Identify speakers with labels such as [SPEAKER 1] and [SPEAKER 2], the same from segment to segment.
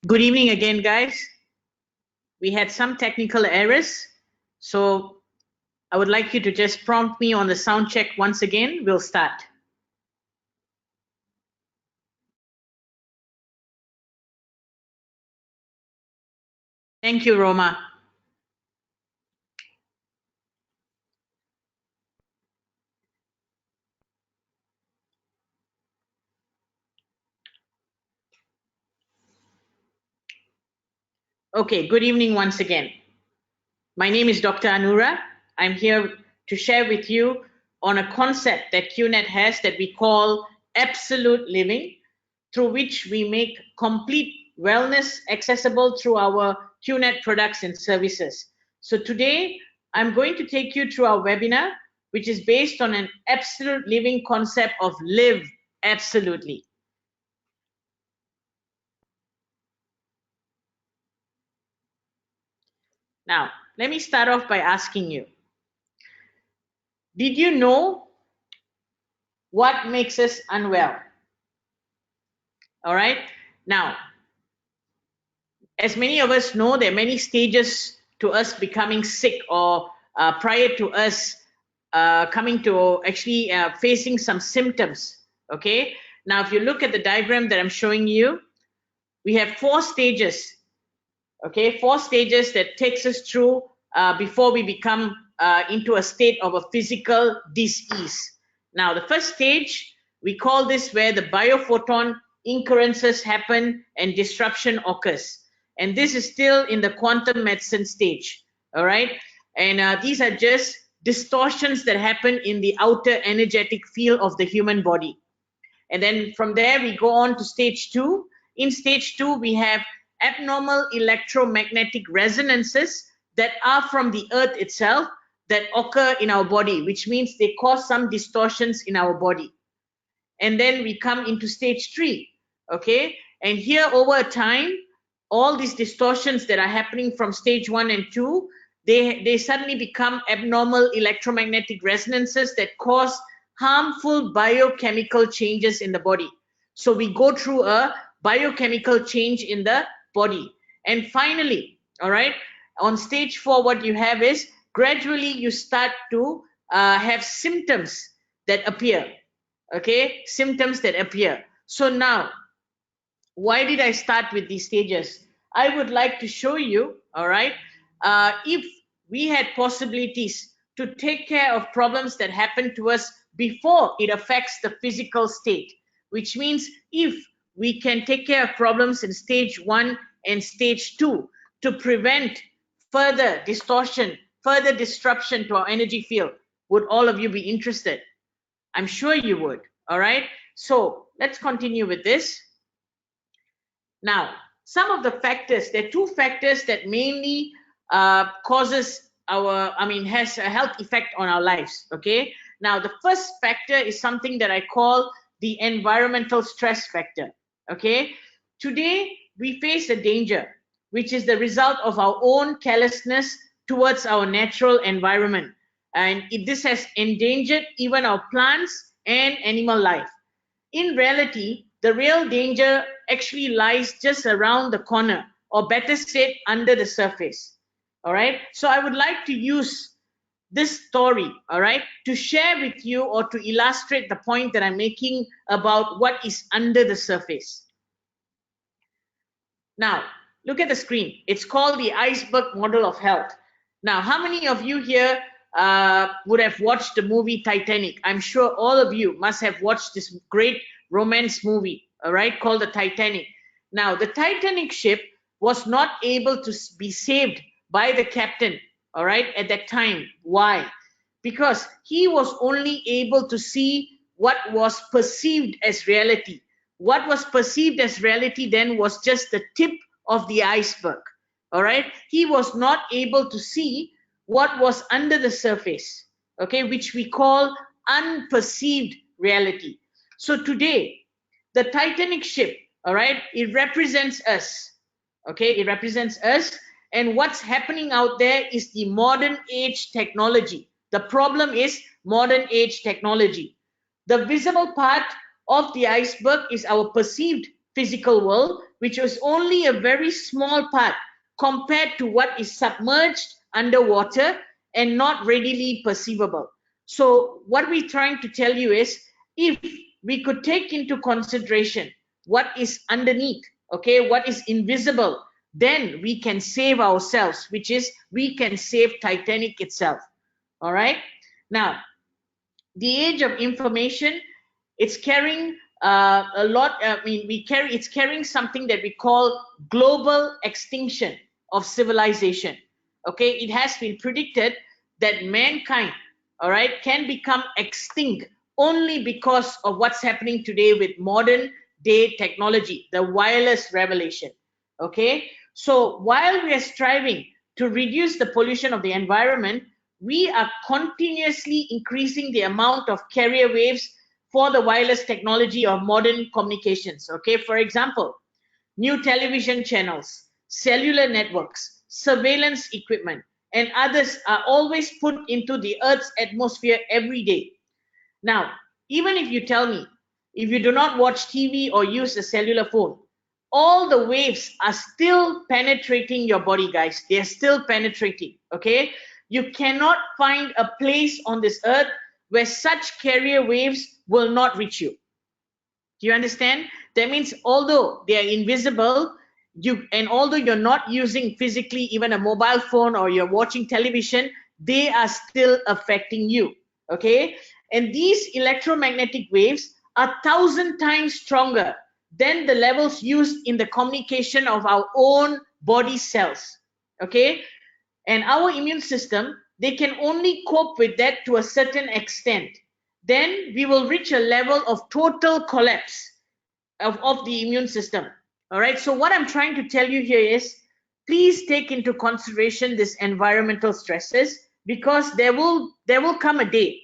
[SPEAKER 1] Good evening again, guys. We had some technical errors, so I would like you to just prompt me on the sound check once again. We'll start. Thank you, Roma. Okay, good evening once again. My name is Dr. Anura. I'm here to share with you on a concept that QNet has that we call absolute living, through which we make complete wellness accessible through our QNet products and services. So today, I'm going to take you through our webinar, which is based on an absolute living concept of live absolutely. Now, let me start off by asking you, did you know what makes us unwell? All right. Now, as many of us know, there are many stages to us becoming sick or prior to us coming to actually facing some symptoms. Okay. Now, if you look at the diagram that I'm showing you, we have 4 stages. Okay, 4 stages that takes us through before we become into a state of a physical dis-ease. Now, the first stage, we call this where the biophoton incurrences happen and disruption occurs. And this is still in the quantum medicine stage, all right? And these are just distortions that happen in the outer energetic field of the human body. And then from there, we go on to stage 2. In stage 2, we have abnormal electromagnetic resonances that are from the earth itself that occur in our body, which means they cause some distortions in our body. And then we come into stage 3, okay? And here over time, all these distortions that are happening from stage 1 and 2, they suddenly become abnormal electromagnetic resonances that cause harmful biochemical changes in the body. So we go through a biochemical change in the body. And finally, all right, on stage 4, what you have is gradually you start to have symptoms that appear. Okay, symptoms that appear. So now, why did I start with these stages? I would like to show you, all right, if we had possibilities to take care of problems that happen to us before it affects the physical state, which means if we can take care of problems in stage 1 and stage 2 to prevent further distortion, further disruption to our energy field, would all of you be interested? I'm sure you would, all right? So let's continue with this. Now, some of the factors, there are 2 factors that mainly has a health effect on our lives, okay? Now, the first factor is something that I call the environmental stress factor, okay? Today, we face a danger, which is the result of our own carelessness towards our natural environment. And this has endangered even our plants and animal life. In reality, the real danger actually lies just around the corner, or better said, under the surface. All right. So I would like to use this story, all right, to share with you or to illustrate the point that I'm making about what is under the surface. Now, look at the screen. It's called the iceberg model of health. Now, how many of you here would have watched the movie Titanic? I'm sure all of you must have watched this great romance movie, all right, called the Titanic. Now, the Titanic ship was not able to be saved by the captain, all right, at that time. Why? Because he was only able to see what was perceived as reality. What was perceived as reality then was just the tip of the iceberg, all right? He was not able to see what was under the surface, okay, which we call unperceived reality. So today, the Titanic ship, all right, it represents us, okay? It represents us, and what's happening out there is the modern age technology. The problem is modern age technology. The visible part of the iceberg is our perceived physical world, which was only a very small part compared to what is submerged underwater and not readily perceivable. So what we're trying to tell you is, if we could take into consideration what is underneath, okay, what is invisible, then we can save ourselves, which is we can save Titanic itself. All right. Now, the age of information, it's carrying a lot. It's carrying something that we call global extinction of civilization. Okay, it has been predicted that mankind, all right, can become extinct only because of what's happening today with modern day technology, the wireless revolution. Okay, so while we are striving to reduce the pollution of the environment, we are continuously increasing the amount of carrier waves for the wireless technology of modern communications. Okay, for example, new television channels, cellular networks, surveillance equipment, and others are always put into the Earth's atmosphere every day. Now, even if you tell me, if you do not watch TV or use a cellular phone, all the waves are still penetrating your body, guys. They're still penetrating, okay? You cannot find a place on this earth where such carrier waves will not reach you. Do you understand? That means although they are invisible, and although you're not using physically even a mobile phone or you're watching television, they are still affecting you. Okay? And these electromagnetic waves are 1,000 times stronger than the levels used in the communication of our own body cells. Okay? And our immune system, they can only cope with that to a certain extent. Then we will reach a level of total collapse of the immune system. All right, so what I'm trying to tell you here is, please take into consideration this environmental stresses, because there will come a day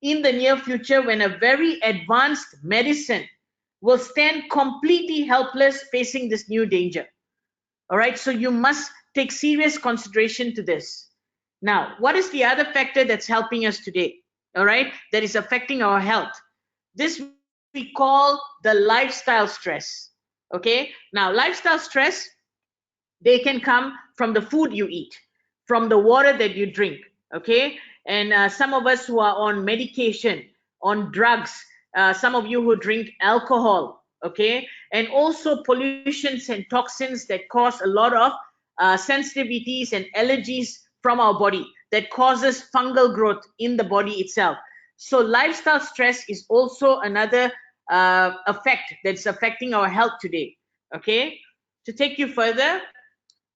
[SPEAKER 1] in the near future when a very advanced medicine will stand completely helpless facing this new danger. All right, so you must take serious consideration to this. Now, what is the other factor that's helping us today? All right, that is affecting our health. This we call the lifestyle stress. Okay, now lifestyle stress, they can come from the food you eat, from the water that you drink. Okay, and some of us who are on medication, on drugs, some of you who drink alcohol, okay, and also pollutions and toxins that cause a lot of sensitivities and allergies from our body, that causes fungal growth in the body itself. So lifestyle stress is also another effect that's affecting our health today. Okay, to take you further,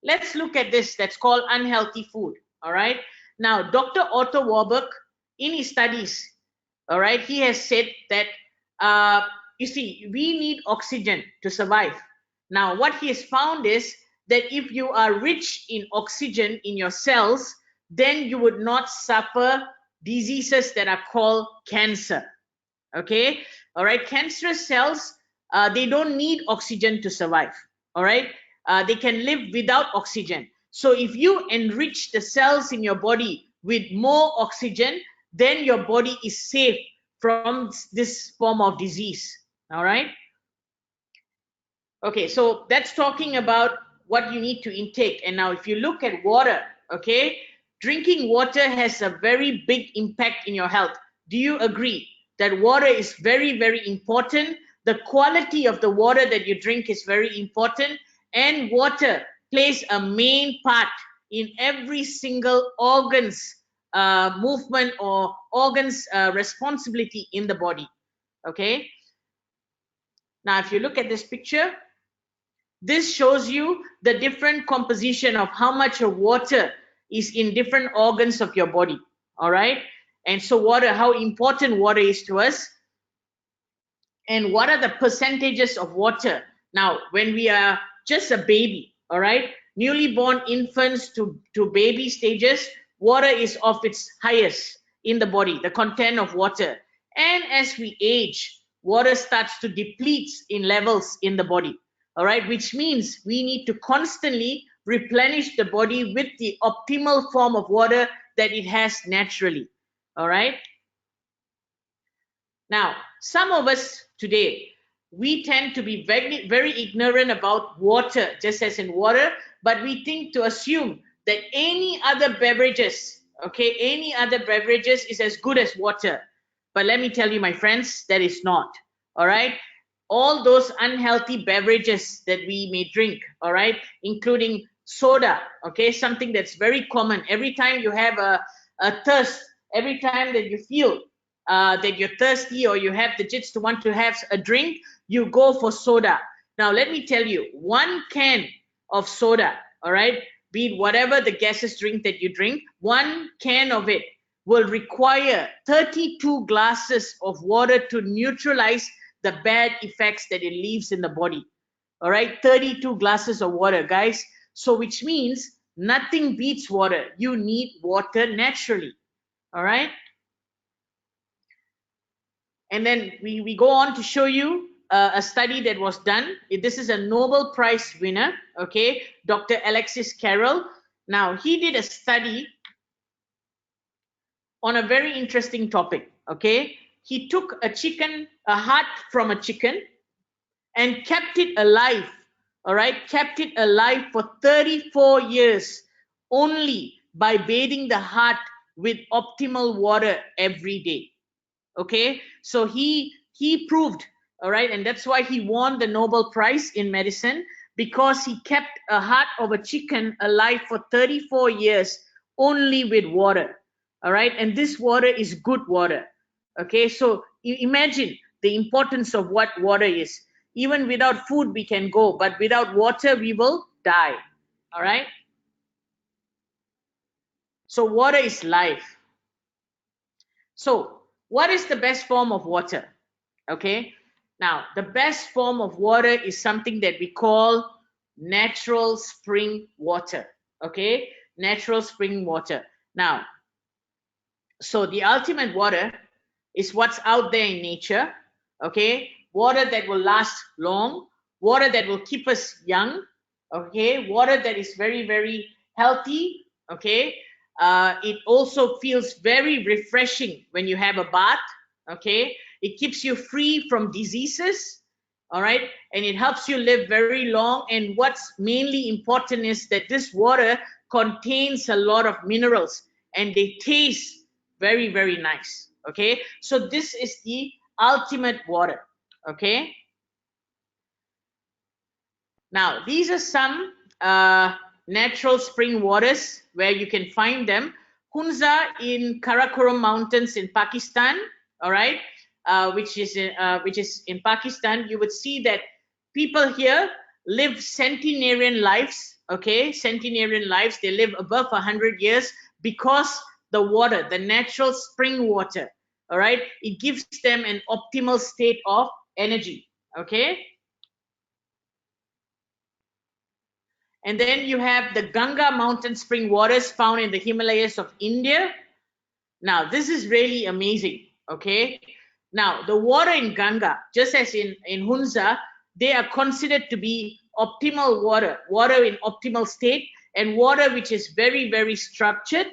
[SPEAKER 1] let's look at this that's called unhealthy food. All right, now Dr. Otto Warburg, in his studies, all right, he has said that you see, we need oxygen to survive. Now what he has found is that if you are rich in oxygen in your cells, then you would not suffer diseases that are called cancer. Okay, all right, cancerous cells, they don't need oxygen to survive. All right, they can live without oxygen. So if you enrich the cells in your body with more oxygen, then your body is safe from this form of disease. All right, okay, so that's talking about what you need to intake. And now if you look at water, okay, drinking water has a very big impact in your health. Do you agree that water is very, very important? The quality of the water that you drink is very important, and water plays a main part in every single organ's movement or organ's responsibility in the body. Okay, now if you look at this picture, this shows you the different composition of how much of water is in different organs of your body. All right, and so water, how important water is to us, and what are the percentages of water. Now when we are just a baby, all right, newly born infants to baby stages, water is of its highest in the body, the content of water. And as we age, water starts to deplete in levels in the body. All right, which means we need to constantly replenish the body with the optimal form of water that it has naturally. All right, now some of us today, we tend to be very, very ignorant about water, just as in water, but we think to assume that any other beverages, okay, any other beverages is as good as water. But let me tell you, my friends, that is not. All right. All those unhealthy beverages that we may drink, all right, including soda, okay, something that's very common. Every time you have a thirst, every time that you feel that you're thirsty or you have the jits to want to have a drink, you go for soda. Now, let me tell you, 1 can of soda, all right, be it whatever the gaseous drink that you drink, 1 can of it will require 32 glasses of water to neutralize the bad effects that it leaves in the body. All right, 32 glasses of water, guys. So, which means nothing beats water. You need water naturally. All right. And then we go on to show you a study that was done. This is a Nobel Prize winner, okay, Dr. Alexis Carrel. Now, he did a study on a very interesting topic, okay. He took a heart from a chicken, and kept it alive, all right, kept it alive for 34 years only by bathing the heart with optimal water every day. Okay, so he proved, all right, and that's why he won the Nobel Prize in medicine, because he kept a heart of a chicken alive for 34 years only with water. All right, and this water is good water. Okay, so imagine the importance of what water is. Even without food we can go, but without water we will die. All right, so water is life. So what is the best form of water? Okay, now the best form of water is something that we call natural spring water. Okay, natural spring water. Now, so the ultimate water is what's out there in nature. Okay, water that will last long, water that will keep us young. Okay, water that is very, very healthy. Okay, it also feels very refreshing when you have a bath. Okay, it keeps you free from diseases. All right, and it helps you live very long. And what's mainly important is that this water contains a lot of minerals, and they taste very, very nice. Okay, so this is the ultimate water. Okay, now these are some natural spring waters where you can find them. Hunza in Karakoram Mountains in Pakistan, all right, which is in Pakistan. You would see that people here live centenarian lives. Okay, centenarian lives. They live above 100 years because the water, the natural spring water, all right, it gives them an optimal state of energy. Okay, and then you have the Ganga mountain spring waters found in the Himalayas of India. Now, this is really amazing. Okay. Now, the water in Ganga, just as in Hunza, they are considered to be optimal water, water in optimal state, and water which is very, very structured.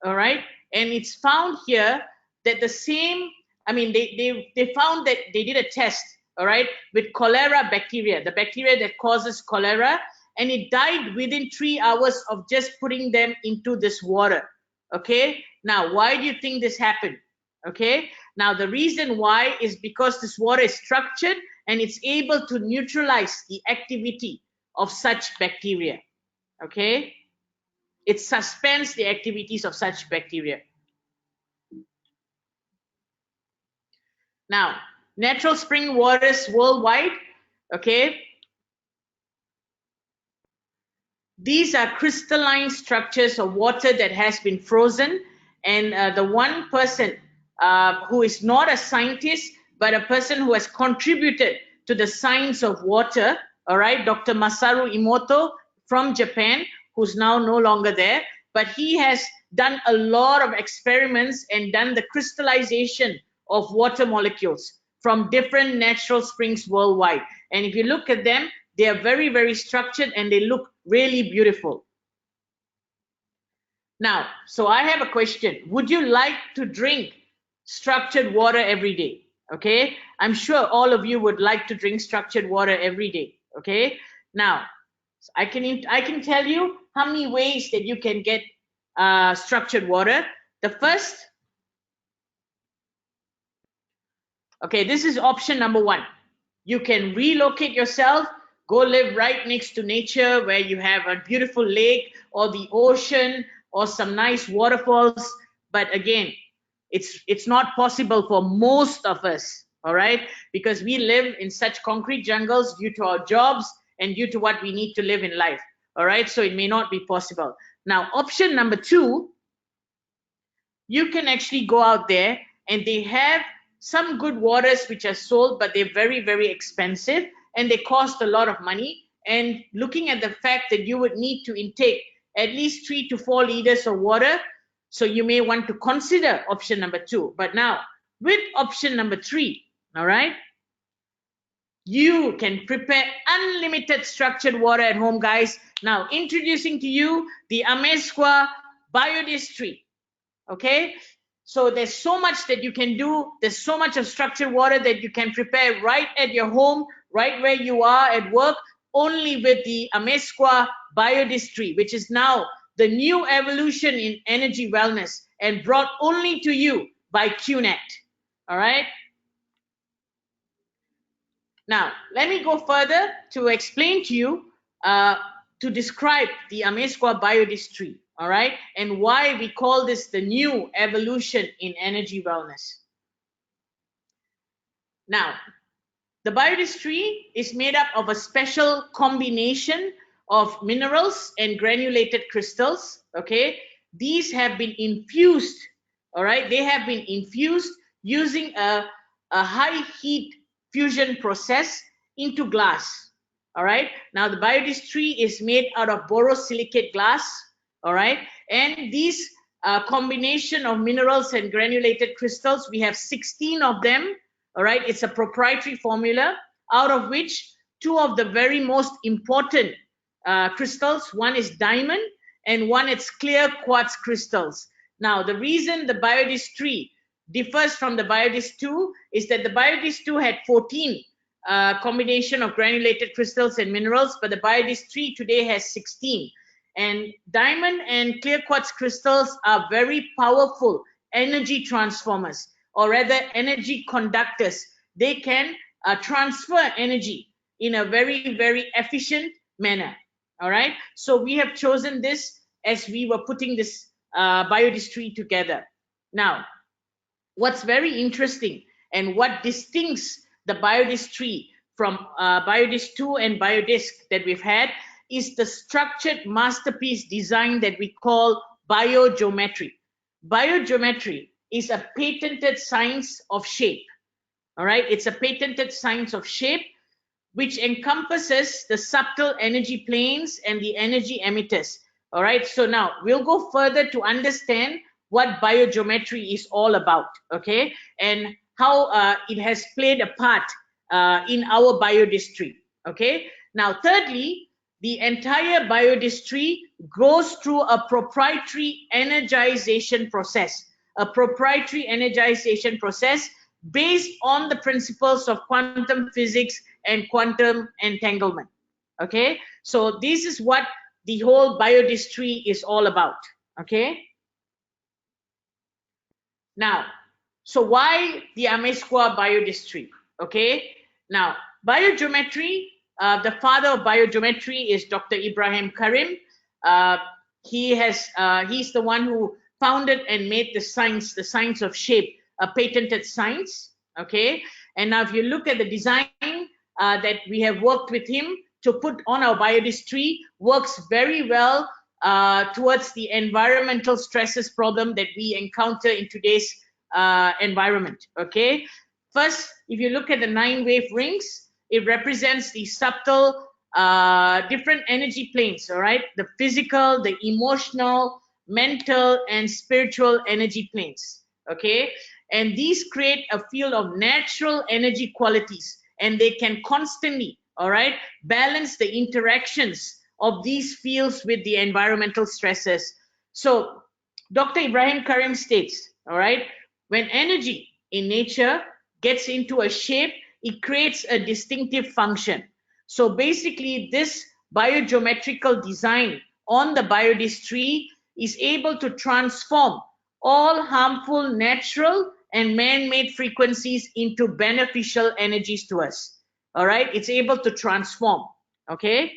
[SPEAKER 1] All right. And it's found here that the same, I mean, they found that they did a test, all right, with cholera bacteria, the bacteria that causes cholera, and it died within 3 hours of just putting them into this water. Okay, now why do you think this happened? Okay, now the reason why is because this water is structured and it's able to neutralize the activity of such bacteria. Okay, it suspends the activities of such bacteria. Now, natural spring waters worldwide, okay, these are crystalline structures of water that has been frozen. And the one person who is not a scientist, but a person who has contributed to the science of water, all right, Dr. Masaru Emoto from Japan, who's now no longer there, but he has done a lot of experiments and done the crystallization of water molecules from different natural springs worldwide. And if you look at them, they are very, very structured and they look really beautiful. Now, so I have a question. Would you like to drink structured water every day? Okay. I'm sure all of you would like to drink structured water every day. Okay, now I can tell you how many ways that you can get structured water. The first, okay, this is option number one. You can relocate yourself, go live right next to nature where you have a beautiful lake or the ocean or some nice waterfalls. But again, it's not possible for most of us, all right? Because we live in such concrete jungles due to our jobs and due to what we need to live in life, all right? So it may not be possible. Now, option number two, you can actually go out there and they have some good waters which are sold, but they're very, very expensive and they cost a lot of money. And looking at the fact that you would need to intake at least 3 to 4 liters of water, so you may want to consider option number two. But now, with option number three, all right, you can prepare unlimited structured water at home, guys. Now, introducing to you the Amezcua BioDisc 3. Okay, so there's so much that you can do. There's so much of structured water that you can prepare right at your home, right where you are at work, only with the Amezcua BioDisc 3, which is now the new evolution in energy wellness and brought only to you by QNet. All right. Now, let me go further to explain to you, to describe the Amezcua BioDisc 3, all right, and why we call this the new evolution in energy wellness. Now, the BioDisc 3 is made up of a special combination of minerals and granulated crystals, okay? These have been infused, all right? They have been infused using a high heat fusion process into glass, all right? Now, the BioDisc 3 is made out of borosilicate glass, all right? And these combination of minerals and granulated crystals, we have 16 of them, all right? It's a proprietary formula, out of which two of the very most important crystals, one is diamond and one is clear quartz crystals. Now, the reason the BioDisc 3 differs from the BioDisc 2 is that the BioDisc 2 had 14 combination of granulated crystals and minerals, but the BioDisc 3 today has 16. And diamond and clear quartz crystals are very powerful energy transformers, or rather energy conductors. They can transfer energy in a very, very efficient manner. All right. So we have chosen this as we were putting this BioDisc 3 together. Now, what's very interesting and what distincts the BioDisc 3 from BioDisc 2 and BioDisc that we've had is the structured masterpiece design that we call biogeometry. Biogeometry is a patented science of shape. All right, it's a patented science of shape which encompasses the subtle energy planes and the energy emitters. All right, so now we'll go further to understand what biogeometry is all about, okay, and how it has played a part in our BioDisc 3, okay. Now, thirdly, the entire BioDisc 3 goes through a proprietary energization process, based on the principles of quantum physics and quantum entanglement, okay. So this is what the whole BioDisc 3 is all about, okay. Now, so why the Amezcua BioDisc 3? Okay. Now, biogeometry, the father of biogeometry is Dr. Ibrahim Karim. He's the one who founded and made the science of shape, a patented science. Okay. And now if you look at the design that we have worked with him to put on our BioDisc 3, works very well towards the environmental stresses problem that we encounter in today's environment. Okay. First, if you look at the 9 wave rings, it represents the subtle different energy planes. All right. The physical, the emotional, mental, and spiritual energy planes. Okay. And these create a field of natural energy qualities, and they can constantly, all right, balance the interactions of these fields with the environmental stresses. So Dr. Ibrahim Karim states, all right, when energy in nature gets into a shape, it creates a distinctive function. So basically, this biogeometrical design on the BioDisc tree is able to transform all harmful natural and man-made frequencies into beneficial energies to us. All right, it's able to transform. Okay.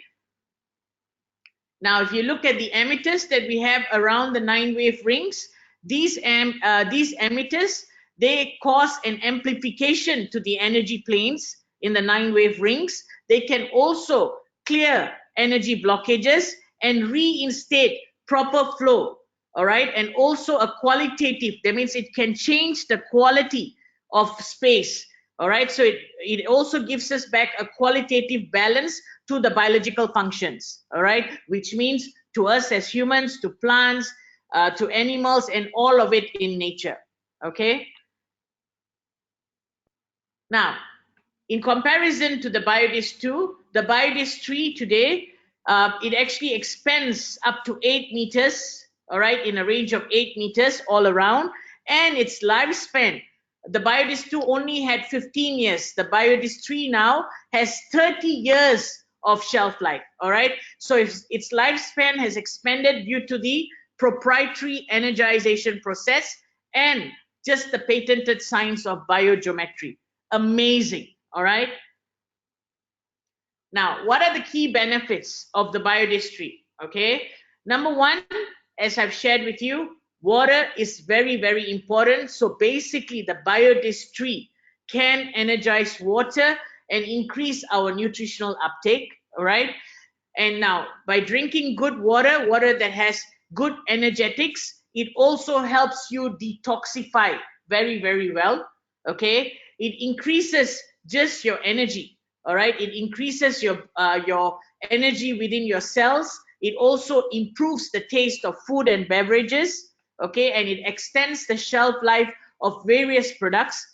[SPEAKER 1] Now, if you look at the emitters that we have around the 9-wave rings, these emitters, they cause an amplification to the energy planes in the 9-wave rings. They can also clear energy blockages and reinstate proper flow. All right, and also a qualitative, that means it can change the quality of space. All right, so it also gives us back a qualitative balance to the biological functions. All right, which means to us as humans, to plants, to animals, and all of it in nature. Okay. Now, in comparison to the BioDisc 2, the BioDisc 3 today, it actually expands up to 8 meters, all right, in a range of 8 meters all around, and its lifespan, the BioDisc 2 only had 15 years. The BioDisc 3 now has 30 years of shelf life, all right? So its lifespan has expanded due to the proprietary energization process and just the patented science of biogeometry. Amazing, all right? Now, what are the key benefits of the BioDisc tree? Okay, number one, as I've shared with you, water is very, very important. So basically, the BioDisc tree can energize water and increase our nutritional uptake. All right. And now, by drinking good water, water that has good energetics, it also helps you detoxify very, very well. Okay. It increases just your energy. All right. It increases your energy within your cells. It also improves the taste of food and beverages. Okay. And it extends the shelf life of various products.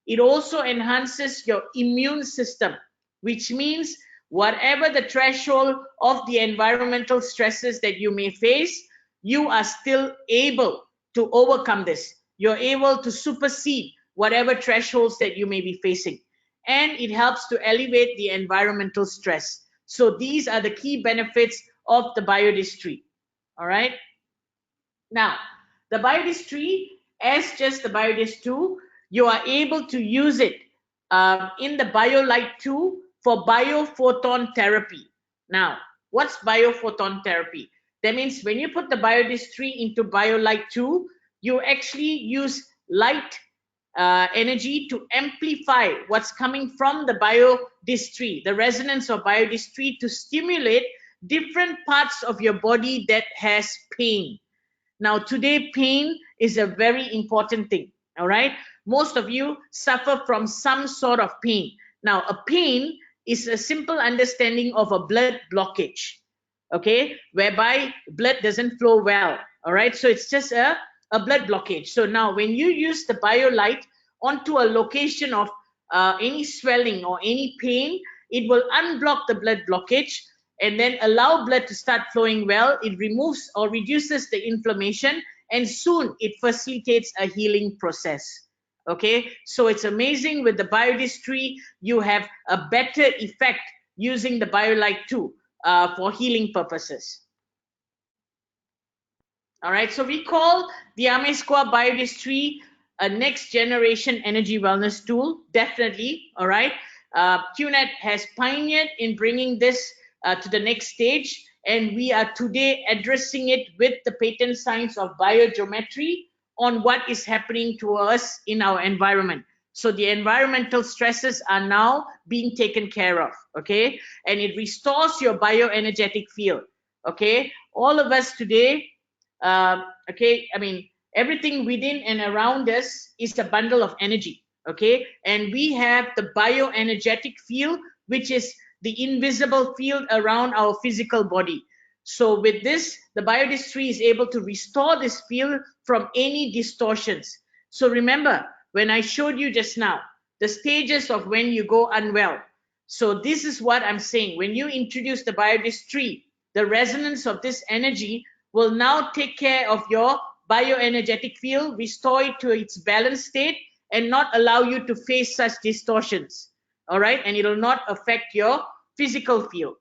[SPEAKER 1] It also enhances your immune system, which means whatever the threshold of the environmental stresses that you may face, you are still able to overcome this. You're able to supersede whatever thresholds that you may be facing. And it helps to elevate the environmental stress. So these are the key benefits of the BioDisc tree. All right. Now, the BioDisc tree, as just the BioDisc 2, you are able to use it in the BioLight 2 for biophoton therapy. Now, what's biophoton therapy? That means when you put the BioDisc 3 into BioLight 2, you actually use light energy to amplify what's coming from the BioDisc 3, the resonance of BioDisc 3, to stimulate different parts of your body that has pain. Now, today, pain is a very important thing. All right. Most of you suffer from some sort of pain. Now, a pain is a simple understanding of a blood blockage, okay, whereby blood doesn't flow well. All right. So it's just a blood blockage. So now when you use the BioLight onto a location of any swelling or any pain, it will unblock the blood blockage and then allow blood to start flowing well. It removes or reduces the inflammation, and soon it facilitates a healing process. Okay, so it's amazing. With the BioDisc tree, you have a better effect using the BioLight 2 for healing purposes. All right, so we call the Amezcua BioDisc tree a next generation energy wellness tool, definitely. All right, QNet has pioneered in bringing this to the next stage, and we are today addressing it with the patent science of biogeometry on what is happening to us in our environment. So the environmental stresses are now being taken care of, okay? And it restores your bioenergetic field, okay? All of us today, okay, I mean, everything within and around us is a bundle of energy, okay? And we have the bioenergetic field, which is the invisible field around our physical body. So with this, the BioDisc tree is able to restore this field from any distortions. So remember, when I showed you just now, the stages of when you go unwell. So this is what I'm saying. When you introduce the BioDisc tree, the resonance of this energy will now take care of your bioenergetic field, restore it to its balanced state, and not allow you to face such distortions. All right, and it will not affect your physical field.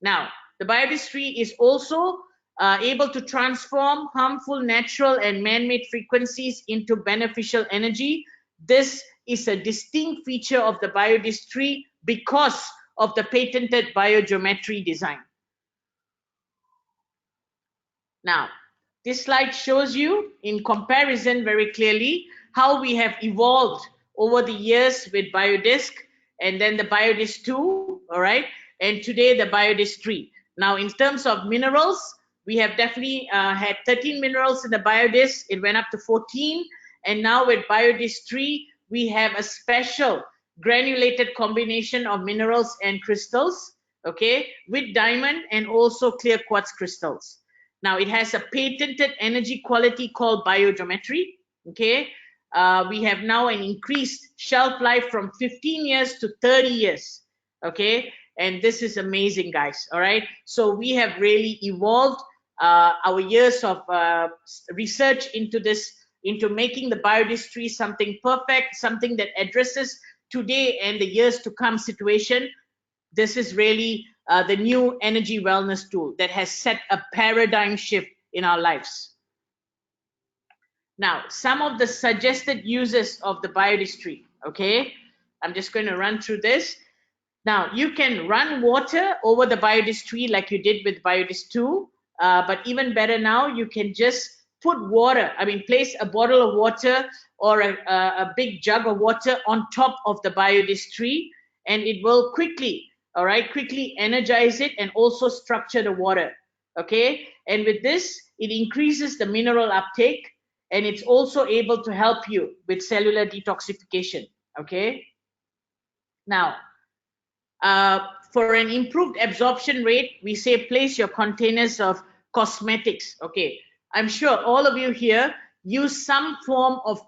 [SPEAKER 1] Now, the BioDisc tree is also able to transform harmful natural and man-made frequencies into beneficial energy. This is a distinct feature of the BioDisc tree because of the patented biogeometry design. Now, this slide shows you in comparison very clearly how we have evolved over the years with BioDisc, and then the BioDisc 2, all right, and today the BioDisc 3. Now, in terms of minerals, we have definitely had 13 minerals in the BioDisc. It went up to 14, and now with BioDisc 3, we have a special granulated combination of minerals and crystals, okay, with diamond and also clear quartz crystals. Now, it has a patented energy quality called biogeometry, okay? We have now an increased shelf life from 15 years to 30 years, okay? And this is amazing, guys, all right? So we have really evolved our years of research into this, into making the BioDisc tree something perfect, something that addresses today and the years to come situation. This is really the new energy wellness tool that has set a paradigm shift in our lives. Now, some of the suggested uses of the BioDisc tree, okay? I'm just going to run through this. Now, you can run water over the BioDisc tree like you did with BioDisc 2, but even better now, you can just put water, place a bottle of water or a big jug of water on top of the BioDisc tree, and it will quickly energize it and also structure the water, okay? And with this, it increases the mineral uptake, and it's also able to help you with cellular detoxification, okay? Now, for an improved absorption rate, we say place your containers of cosmetics, okay? I'm sure all of you here use some form of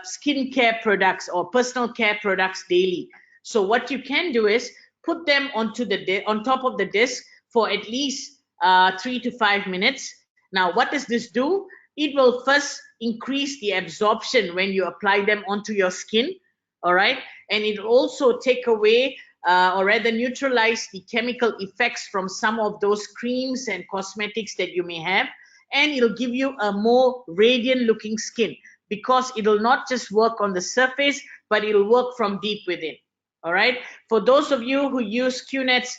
[SPEAKER 1] skincare products or personal care products daily. So what you can do is put them on top of the disc for at least 3 to 5 minutes. Now, what does this do? It will first increase the absorption when you apply them onto your skin, all right? And it will also take away or rather neutralize the chemical effects from some of those creams and cosmetics that you may have. And it'll give you a more radiant looking skin because it'll not just work on the surface, but it'll work from deep within. All right. For those of you who use QNet's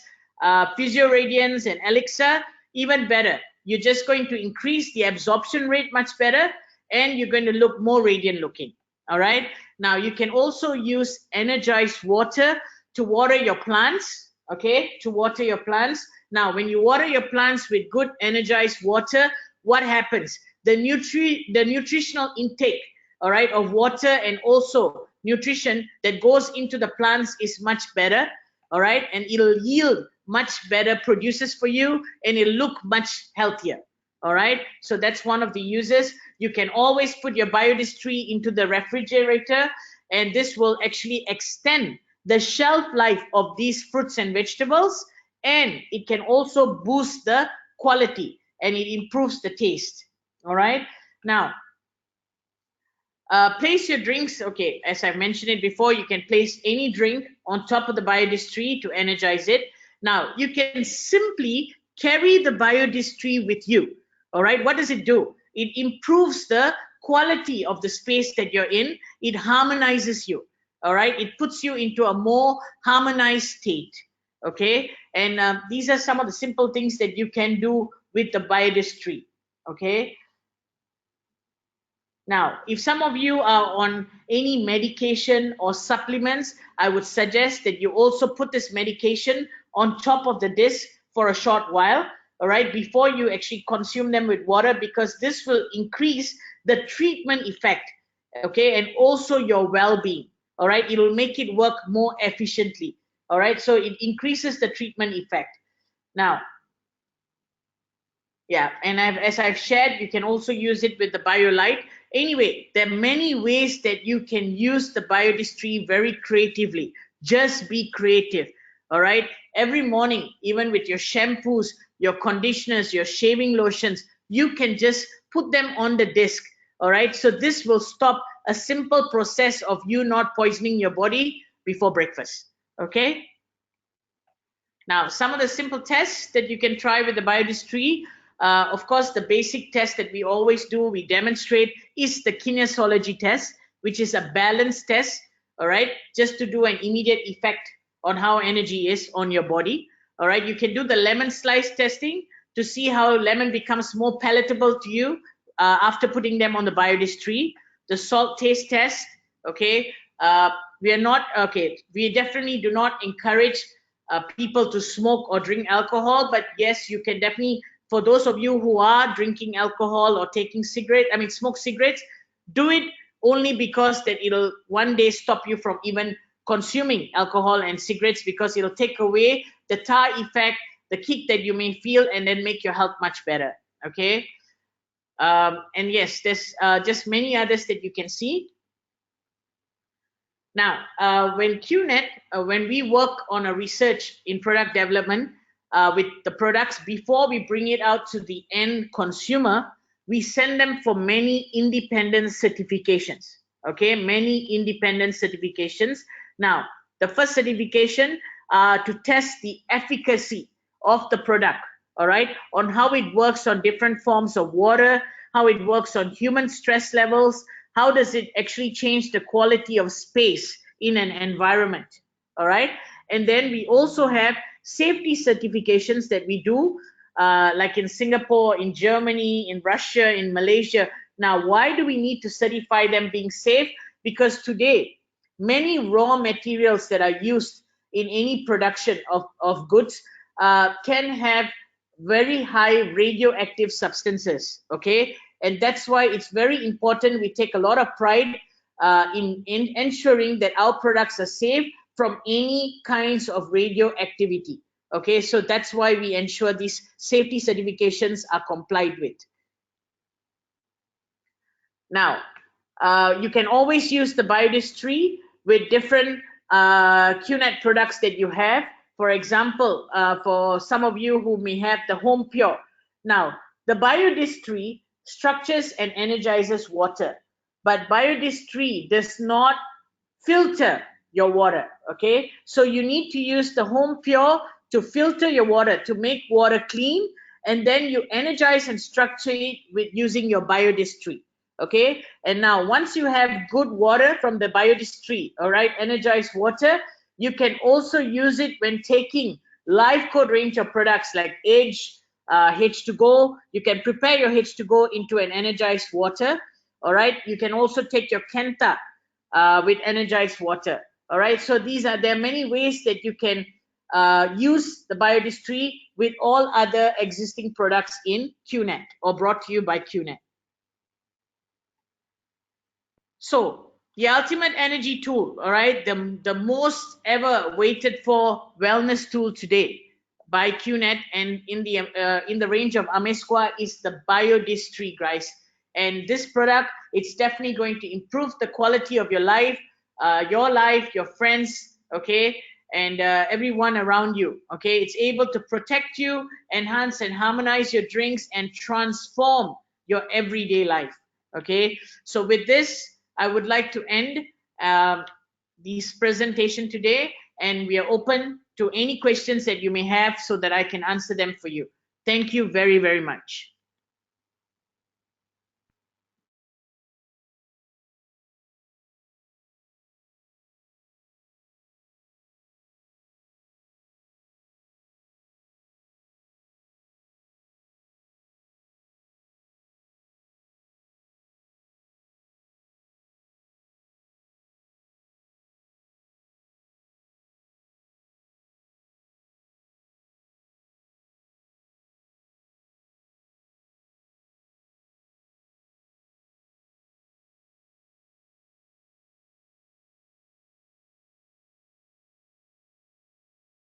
[SPEAKER 1] Physio Radiance and Elixir, even better. You're just going to increase the absorption rate much better, and you're going to look more radiant looking. All right. Now, you can also use energized water to water your plants. Okay. To water your plants. Now, when you water your plants with good energized water, what happens? The nutritional intake, all right, of water and also nutrition that goes into the plants is much better, all right, and it'll yield much better produces for you, and it'll look much healthier, all right. So that's one of the uses. You can always put your BioDisc tree into the refrigerator, and this will actually extend the shelf life of these fruits and vegetables, and it can also boost the quality, and it improves the taste. All right. Now, place your drinks. Okay, as I mentioned it before, you can place any drink on top of the BioDisc tree to energize it. Now, you can simply carry the BioDisc tree with you. All right. What does it do? It improves the quality of the space that you're in. It harmonizes you. All right. It puts you into a more harmonized state. Okay. And these are some of the simple things that you can do with the BioDisc tree. Okay. Now, if some of you are on any medication or supplements, I would suggest that you also put this medication on top of the disc for a short while, all right, before you actually consume them with water, because this will increase the treatment effect, okay, and also your well-being, all right. It will make it work more efficiently, all right. So it increases the treatment effect. Now, yeah, and as I've shared, you can also use it with the BioLite. Anyway, there are many ways that you can use the BioDisc tree very creatively. Just be creative, all right? Every morning, even with your shampoos, your conditioners, your shaving lotions, you can just put them on the disc, all right? So this will stop a simple process of you not poisoning your body before breakfast. Okay. Now, some of the simple tests that you can try with the BioDisc tree, of course, the basic test that we always do, we demonstrate, is the kinesiology test, which is a balance test, all right, just to do an immediate effect on how energy is on your body. All right, you can do the lemon slice testing to see how lemon becomes more palatable to you after putting them on the BioDisc tree. The salt taste test, okay, we are not, okay, we definitely do not encourage people to smoke or drink alcohol, but yes, you can definitely, for those of you who are drinking alcohol or taking smoke cigarettes, do it only because that it'll one day stop you from even consuming alcohol and cigarettes, because it'll take away the tar effect, the kick that you may feel, and then make your health much better. Okay. And yes, there's just many others that you can see. Now, when QNet, when we work on a research in product development with the products, before we bring it out to the end consumer, we send them for many independent certifications. Okay, many independent certifications. Now, the first certification to test the efficacy of the product, all right, on how it works on different forms of water, how it works on human stress levels, how does it actually change the quality of space in an environment, all right? And then we also have safety certifications that we do, like in Singapore, in Germany, in Russia, in Malaysia. Now, why do we need to certify them being safe? Because today, many raw materials that are used in any production of goods can have very high radioactive substances, okay? And that's why it's very important we take a lot of pride in ensuring that our products are safe from any kinds of radioactivity. Okay, so that's why we ensure these safety certifications are complied with. Now, you can always use the BioDisc tree with different QNet products that you have. For example, for some of you who may have the Home Pure. Now, the BioDisc tree structures and energizes water, but BioDisc tree does not filter your water. Okay, so you need to use the Home Pure to filter your water, to make water clean, and then you energize and structure it with using your BioDisc tree. Okay, and now once you have good water from the BioDisc tree, all right, energized water, you can also use it when taking life code range of products like Edge, H2Go. You can prepare your H2Go into an energized water. All right, you can also take your Kenta with energized water. All right, so there are many ways that you can use the BioDisc tree with all other existing products in QNet or brought to you by QNet. So the ultimate energy tool, all right, the most ever waited for wellness tool today by QNet and in the range of Amezcua is the BioDisc tree, guys. And this product, it's definitely going to improve the quality of your life, your friends, okay, and everyone around you. Okay, it's able to protect you, enhance and harmonize your drinks, and transform your everyday life. Okay, so with this, I would like to end this presentation today, and we are open to any questions that you may have so that I can answer them for you. Thank you very, very much.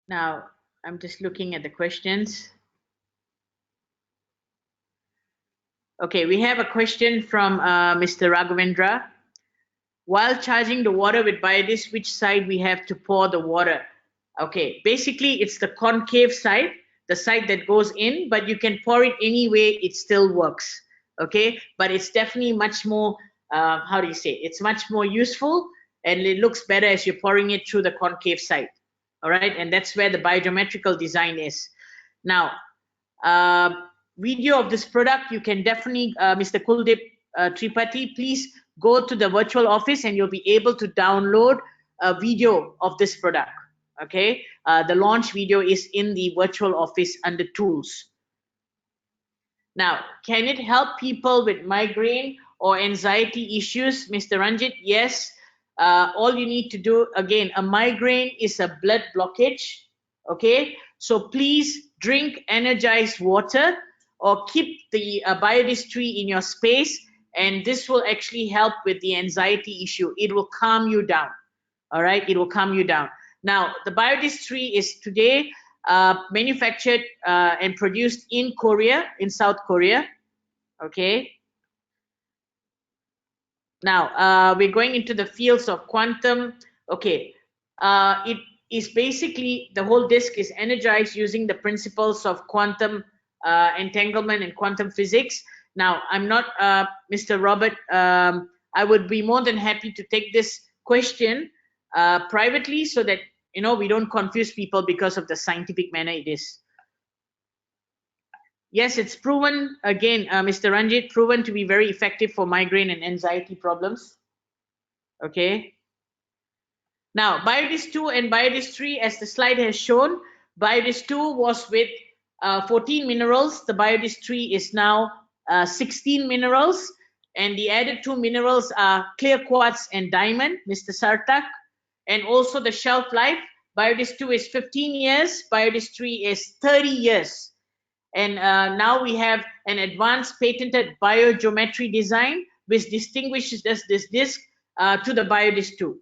[SPEAKER 1] Now, I'm just looking at the questions. Okay, we have a question from Mr. Raghavendra. While charging the water with BioDisc, which side we have to pour the water? Okay, basically it's the concave side, the side that goes in, but you can pour it any way, it still works. Okay, but it's definitely much more how do you say, it's much more useful, and it looks better as you're pouring it through the concave side. All right, and that's where the biogeometrical design is. Now, video of this product, you can definitely, Mr. Kuldeep Tripathi, please go to the virtual office and you'll be able to download a video of this product. Okay, the launch video is in the virtual office under tools. Now, can it help people with migraine or anxiety issues, Mr. Ranjit? Yes. All you need to do, again, a migraine is a blood blockage. Okay, so please drink energized water or keep the BioDisc tree in your space, and this will actually help with the anxiety issue. It will calm you down. All right, it will calm you down. Now, the BioDisc tree is today manufactured and produced in Korea, in South Korea. Okay. Now, we're going into the fields of quantum. Okay. It is basically, the whole disc is energized using the principles of quantum entanglement and quantum physics. Now, I'm not Mr. Robert. I would be more than happy to take this question privately, so that we don't confuse people because of the scientific manner it is. Yes, it's proven, again, Mr. Ranjit, proven to be very effective for migraine and anxiety problems. Okay. Now, BioDisc 2 and BioDisc 3, as the slide has shown, BioDisc 2 was with 14 minerals. The BioDisc 3 is now 16 minerals. And the added 2 minerals are clear quartz and diamond, Mr. Sartak. And also the shelf life, BioDisc 2 is 15 years, BioDisc 3 is 30 years. And now we have an advanced patented biogeometry design, which distinguishes this disc to the BioDisc 2.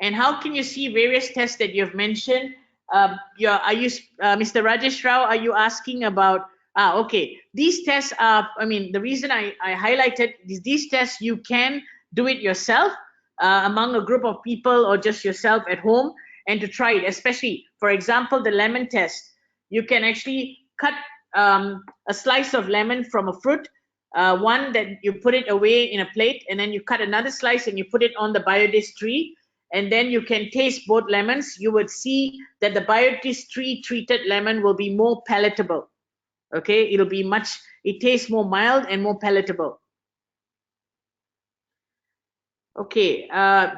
[SPEAKER 1] And how can you see various tests that you've mentioned? Mr. Rajesh Rao, are you asking about, okay, these tests are, the reason I highlighted these tests, you can do it yourself among a group of people or just yourself at home, and to try it, especially, for example, the lemon test. You can actually cut a slice of lemon from a fruit, one that you put it away in a plate, and then you cut another slice and you put it on the BioDisc tree, and then you can taste both lemons. You would see that the BioDisc tree treated lemon will be more palatable. Okay, it tastes more mild and more palatable. Okay,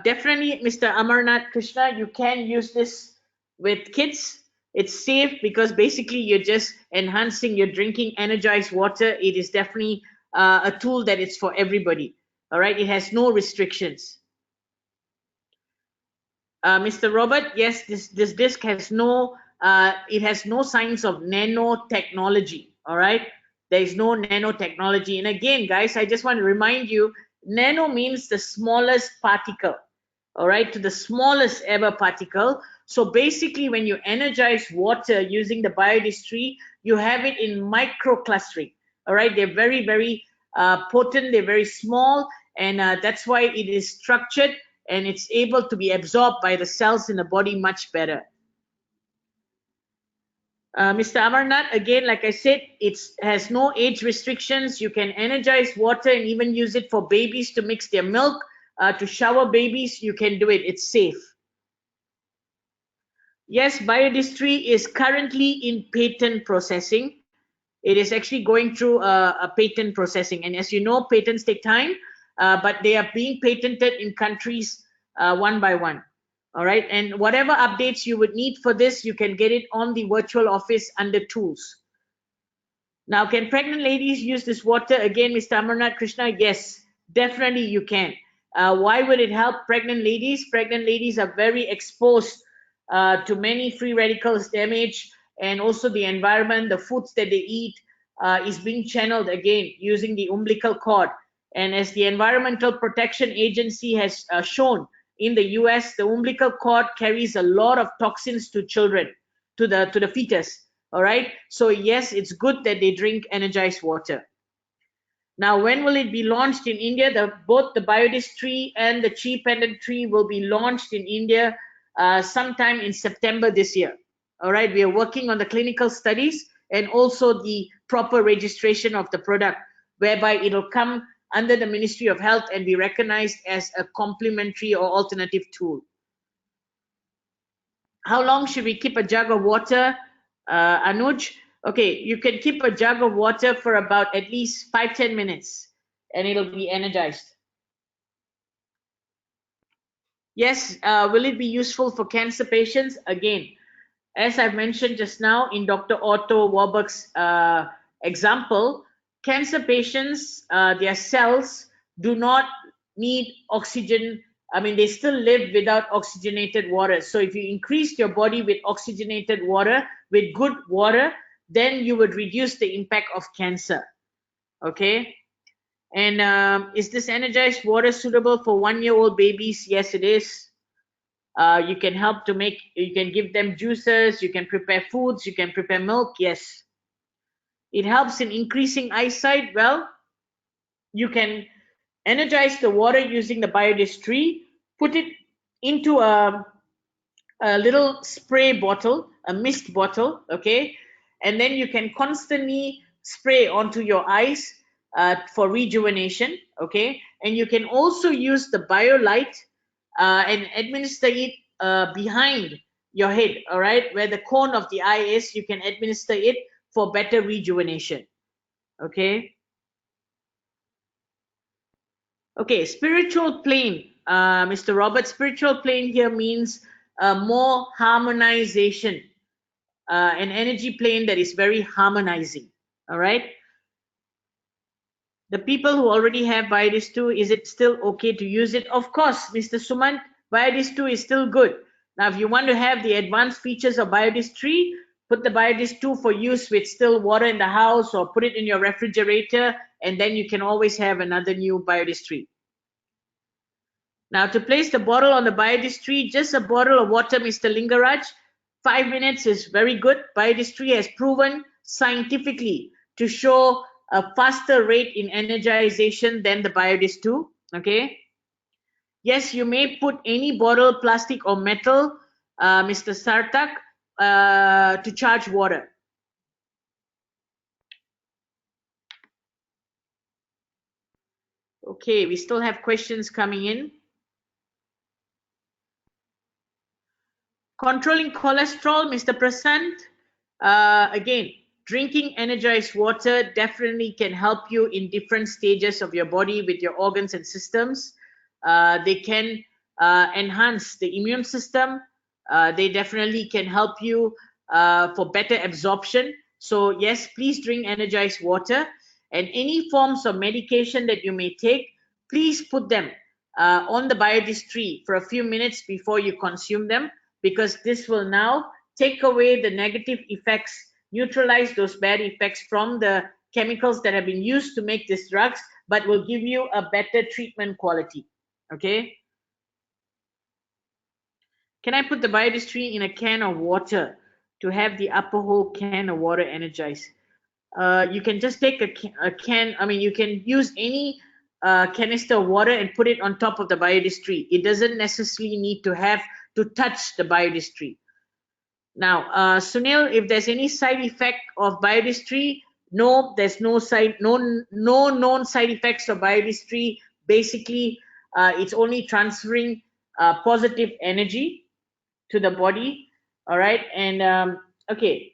[SPEAKER 1] definitely, Mr. Amarnath Krishna, you can use this with kids. It's safe because basically you're just enhancing your drinking energized water. It is definitely a tool that is for everybody. All right, it has no restrictions. Mr. Robert, yes, this disc has it has no signs of nanotechnology. All right, there is no nanotechnology. And again, guys, I just want to remind you, nano means the smallest particle. All right, to the smallest ever particle. So basically, when you energize water using the BioDisc tree, you have it in microclustering. All right, they're very, very potent. They're very small, and that's why it is structured and it's able to be absorbed by the cells in the body much better. Mr. Amarnath, again, like I said, it has no age restrictions. You can energize water and even use it for babies to mix their milk, to shower babies. You can do it. It's safe. Yes, BioDisc tree is currently in patent processing. It is actually going through a patent processing. And as you know, patents take time, but they are being patented in countries one by one. All right. And whatever updates you would need for this, you can get it on the virtual office under tools. Now, can pregnant ladies use this water? Again, Mr. Amarnath Krishna, yes, definitely you can. Why would it help pregnant ladies? Pregnant ladies are very exposed to many free radicals damage, and also the environment, the foods that they eat is being channeled again using the umbilical cord. And as the Environmental Protection Agency has shown, in the US, the umbilical cord carries a lot of toxins to children, to the fetus. All right. So yes, it's good that they drink energized water. Now, when will it be launched in India? Both the BioDisc tree and the Chi pendant tree will be launched in India sometime in September this year. All right. We are working on the clinical studies and also the proper registration of the product, whereby it'll come under the Ministry of Health and be recognized as a complementary or alternative tool. How long should we keep a jug of water, Anuj? Okay, you can keep a jug of water for about at least 5-10 minutes and it'll be energized. Yes, will it be useful for cancer patients? Again, as I've mentioned just now in Dr. Otto Warburg's example, cancer patients, their cells do not need oxygen. I mean, they still live without oxygenated water. So if you increase your body with oxygenated water, with good water, then you would reduce the impact of cancer. Okay. And is this energized water suitable for 1-year-old babies? Yes, it is. You can help to make, you can give them juices, you can prepare foods, you can prepare milk. Yes. It helps in increasing eyesight. Well, you can energize the water using the BioDisc tree, put it into a little spray bottle, a mist bottle, okay, and then you can constantly spray onto your eyes for rejuvenation, okay, and you can also use the BioLight and administer it behind your head, all right, where the cone of the eye is. You can administer it for better rejuvenation, okay. Okay, spiritual plane, Mr. Robert. Spiritual plane here means more harmonization, an energy plane that is very harmonizing. All right. The people who already have BioDisc 2, is it still okay to use it? Of course, Mr. Sumant, BioDisc 2 is still good. Now, if you want to have the advanced features of BioDisc 3, put the BioDisc 2 for use with still water in the house or put it in your refrigerator, and then you can always have another new BioDisc 3. Now, to place the bottle on the BioDisc 3, just a bottle of water, Mr. Lingaraj, 5 minutes is very good. BioDisc 3 has proven scientifically to show a faster rate in energization than the BioDisc 2. Okay. Yes, you may put any bottle, plastic or metal, Mr. Sartak, to charge water. Okay, we still have questions coming in. Controlling cholesterol, Mr. Prasant. Again, drinking energized water definitely can help you in different stages of your body with your organs and systems. They can enhance the immune system. They definitely can help you for better absorption. So yes, please drink energized water. And any forms of medication that you may take, please put them on the BioDisc tree for a few minutes before you consume them, because this will now take away the negative effects, neutralize those bad effects from the chemicals that have been used to make these drugs, but will give you a better treatment quality. Okay. Can I put the BioDisc tree in a can of water to have the upper whole can of water energized? You can just take a can. I mean, you can use any canister of water and put it on top of the BioDisc tree. It doesn't necessarily need to have to touch the BioDisc tree. Now, Sunil, if there's any side effect of BioDisc tree, no, there's no known side effects of BioDisc tree. Basically, it's only transferring positive energy to the body. All right, and okay,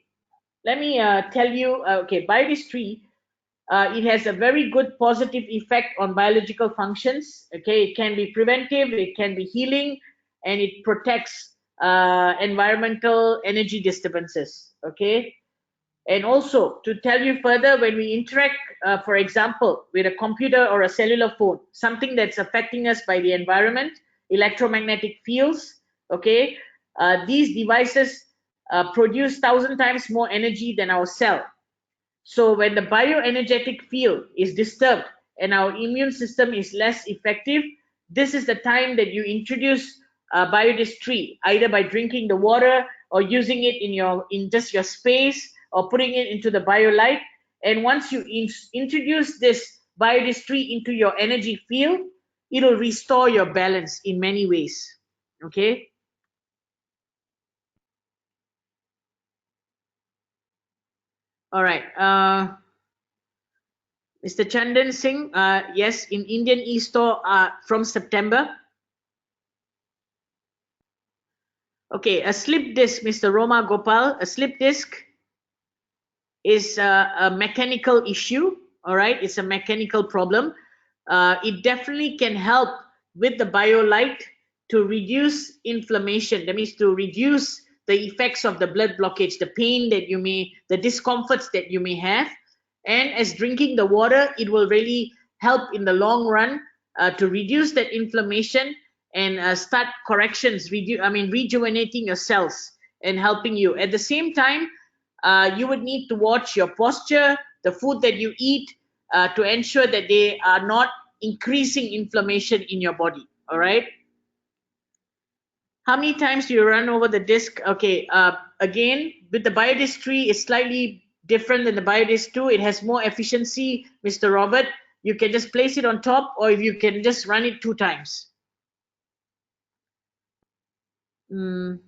[SPEAKER 1] let me tell you. Okay, BioDisc tree, it has a very good positive effect on biological functions. Okay, it can be preventive, it can be healing, and it protects environmental energy disturbances. Okay, and also to tell you further, when we interact, for example, with a computer or a cellular phone, something that's affecting us by the environment, electromagnetic fields, okay, these devices produce 1,000 times more energy than our cell. So when the bioenergetic field is disturbed and our immune system is less effective, this is the time that you introduce BioDisc tree, either by drinking the water or using it in just your space or putting it into the BioLight. And once you introduce this BioDisc tree into your energy field, it'll restore your balance in many ways. Okay. All right. Mr. Chandan Singh, yes, in Indian e-store from September. Okay, a slip disc, Mr. Roma Gopal, a slip disc is a mechanical issue. All right, it's a mechanical problem. It definitely can help with the BioLite to reduce inflammation. That means to reduce the effects of the blood blockage, the pain that you may, the discomforts that you may have. And as drinking the water, it will really help in the long run to reduce that inflammation and start corrections, rejuvenating your cells and helping you. At the same time, you would need to watch your posture, the food that you eat, to ensure that they are not increasing inflammation in your body. All right. How many times do you run over the disc? Okay. Again, with the BioDisc 3, it's slightly different than the BioDisc 2. It has more efficiency, Mr. Robert. You can just place it on top, or if you can just run it 2 times. Mm.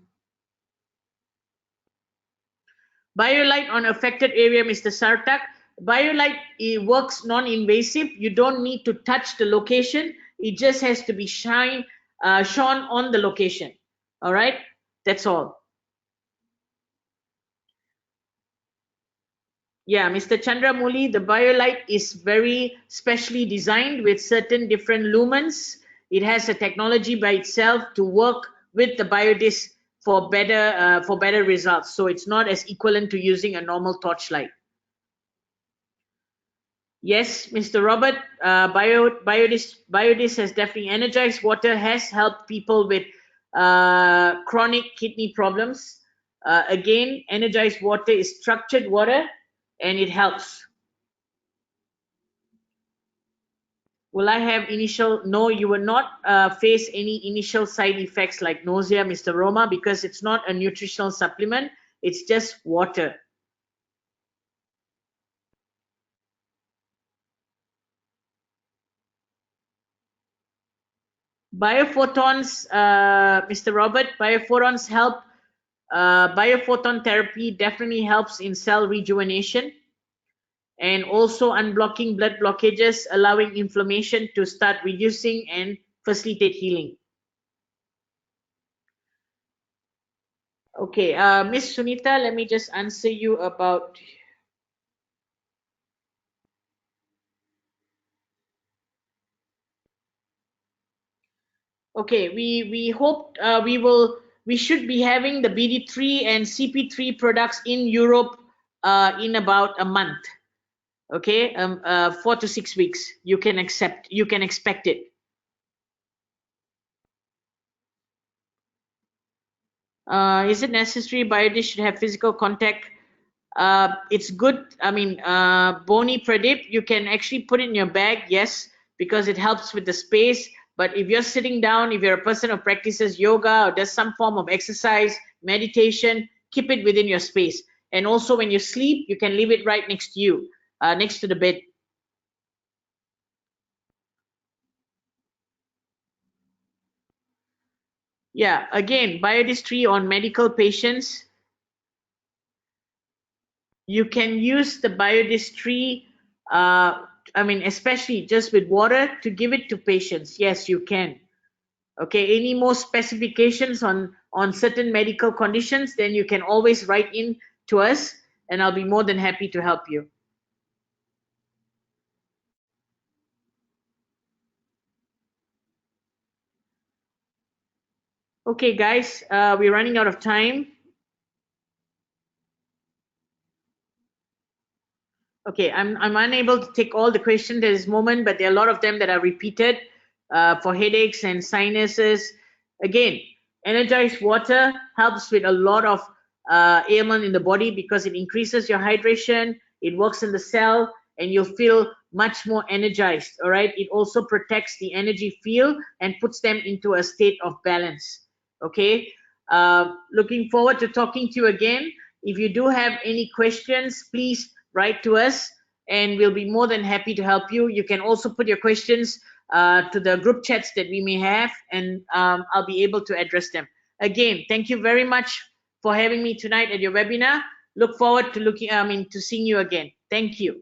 [SPEAKER 1] BioLite on affected area, Mr. Sartak. BioLite, it works non-invasive. You don't need to touch the location. It just has to be shone on the location. All right, that's all. Yeah, Mr. Chandramuli, the BioLite is very specially designed with certain different lumens. It has a technology by itself to work with the BioDisc for better results. So it's not as equivalent to using a normal torchlight. Yes, Mr. Robert, BioDisc has definitely energized water, has helped people with chronic kidney problems. Again, energized water is structured water and it helps. Will I have initial? No, you will not face any initial side effects like nausea, Mr. Roma, because it's not a nutritional supplement, it's just water. Biophotons, Mr. Robert, biophotons help. Biophoton therapy definitely helps in cell rejuvenation and also unblocking blood blockages, allowing inflammation to start reducing and facilitate healing. Okay, Miss Sunita, let me just answer you about. Okay, we hope we should be having the BD3 and CP3 products in Europe in about a month. Okay, 4 to 6 weeks. You can expect it. Is it necessary BioDisc should have physical contact? It's good. I mean, Boni Pradip, you can actually put it in your bag, yes, because it helps with the space. But if you're sitting down, if you're a person who practices yoga or does some form of exercise, meditation, keep it within your space. And also when you sleep, you can leave it right next to you, next to the bed. Yeah, again, biodistry on medical patients. You can use the biodistry, especially just with water to give it to patients. Yes, you can. Okay, any more specifications on certain medical conditions, then you can always write in to us and I'll be more than happy to help you. Okay, guys, we're running out of time. Okay, I'm unable to take all the questions at this moment, but there are a lot of them that are repeated for headaches and sinuses. Again, energized water helps with a lot of ailment in the body because it increases your hydration, it works in the cell, and you'll feel much more energized. All right, it also protects the energy field and puts them into a state of balance. Okay, looking forward to talking to you again. If you do have any questions, please write to us and we'll be more than happy to help you. You can also put your questions to the group chats that we may have and I'll be able to address them. Again, thank you very much for having me tonight at your webinar. Look forward to to seeing you again. Thank you.